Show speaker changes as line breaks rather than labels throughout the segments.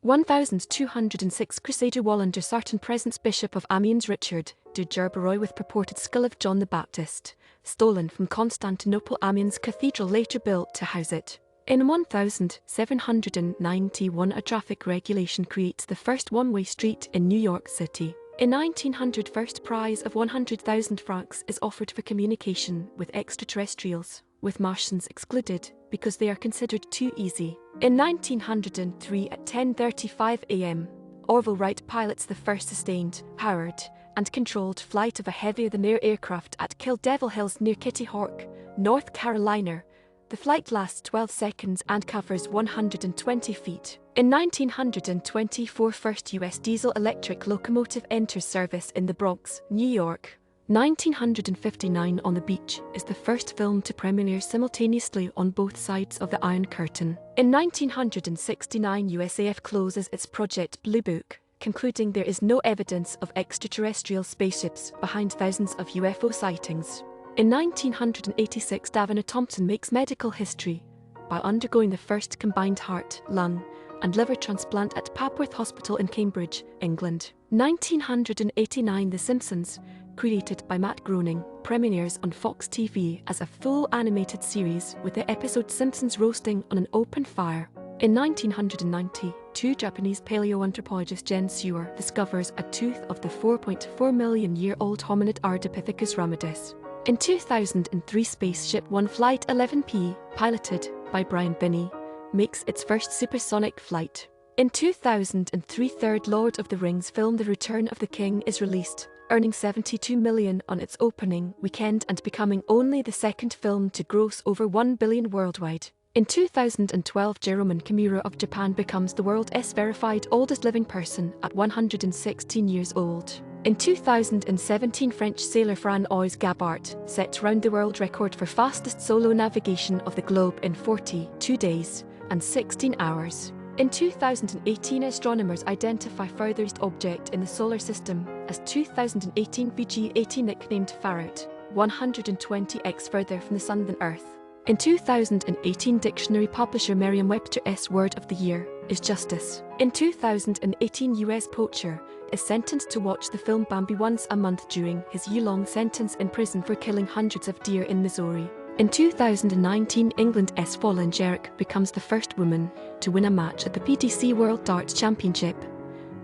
1206 Crusader Wallander Sarton presents Bishop of Amiens Richard de Gerberoy with purported skull of John the Baptist, stolen from Constantinople. Amiens Cathedral later built to house it. In 1791 a traffic regulation creates the first one-way street in New York City. In 1900 first prize of 100,000 francs is offered for communication with extraterrestrials, with Martians excluded because they are considered too easy. In 1903 at 10:35 a.m., Orville Wright pilots the first sustained, powered, and controlled flight of a heavier-than-air aircraft at Kill Devil Hills near Kitty Hawk, North Carolina. The flight lasts 12 seconds and covers 120 feet. In 1924 first U.S. diesel-electric locomotive enters service in the Bronx, New York. 1959 On the Beach is the first film to premiere simultaneously on both sides of the Iron Curtain. In 1969 USAF closes its Project Blue Book, concluding there is no evidence of extraterrestrial spaceships behind thousands of UFO sightings. In 1986 Davina Thompson makes medical history by undergoing the first combined heart, lung, and liver transplant at Papworth Hospital in Cambridge, England. 1989 The Simpsons, created by Matt Groening, premieres on Fox TV as a full animated series with the episode Simpsons roasting on an open fire. In 1990, Japanese paleoanthropologist Jen Sewer discovers a tooth of the 4.4 million year old hominid Ardipithecus ramidus. In 2003 Spaceship One Flight 11P, piloted by Brian Binney, makes its first supersonic flight. In 2003 third Lord of the Rings film The Return of the King is released, earning $72 million on its opening weekend and becoming only the second film to gross over $1 billion worldwide. In 2012 Jérôme Kimura of Japan becomes the world's verified oldest living person at 116 years old. In 2017 French sailor Fran-Oise Gabart sets round-the-world record for fastest solo navigation of the globe in 42 days and 16 hours. In 2018 astronomers identify furthest object in the solar system as 2018 VG80 nicknamed Farad, 120x further from the Sun than Earth. In 2018 dictionary publisher Merriam-Webster's word of the year is justice. In 2018 US poacher is sentenced to watch the film Bambi once a month during his year-long sentence in prison for killing hundreds of deer in Missouri. In 2019 England's Fallon Sherrock becomes the first woman to win a match at the PDC World Darts Championship,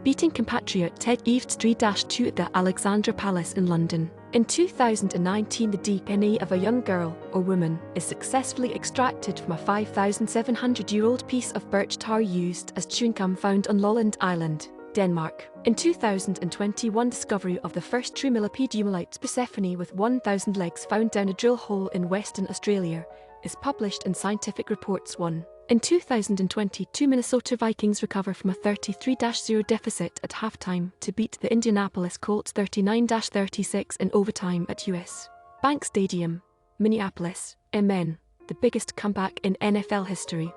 beating compatriot Ted Eves 3-2 at the Alexandra Palace in London. In 2019 the DNA of a young girl or woman is successfully extracted from a 5,700-year-old piece of birch tar used as chewing gum found on Lolland Island, Denmark. In 2021 discovery of the first true millipede Eumolite Persephone with 1,000 legs found down a drill hole in Western Australia is published in Scientific Reports 1. In 2022 Minnesota Vikings recover from a 33-0 deficit at halftime to beat the Indianapolis Colts 39-36 in overtime at US Bank Stadium, Minneapolis. Amen. The biggest comeback in NFL history.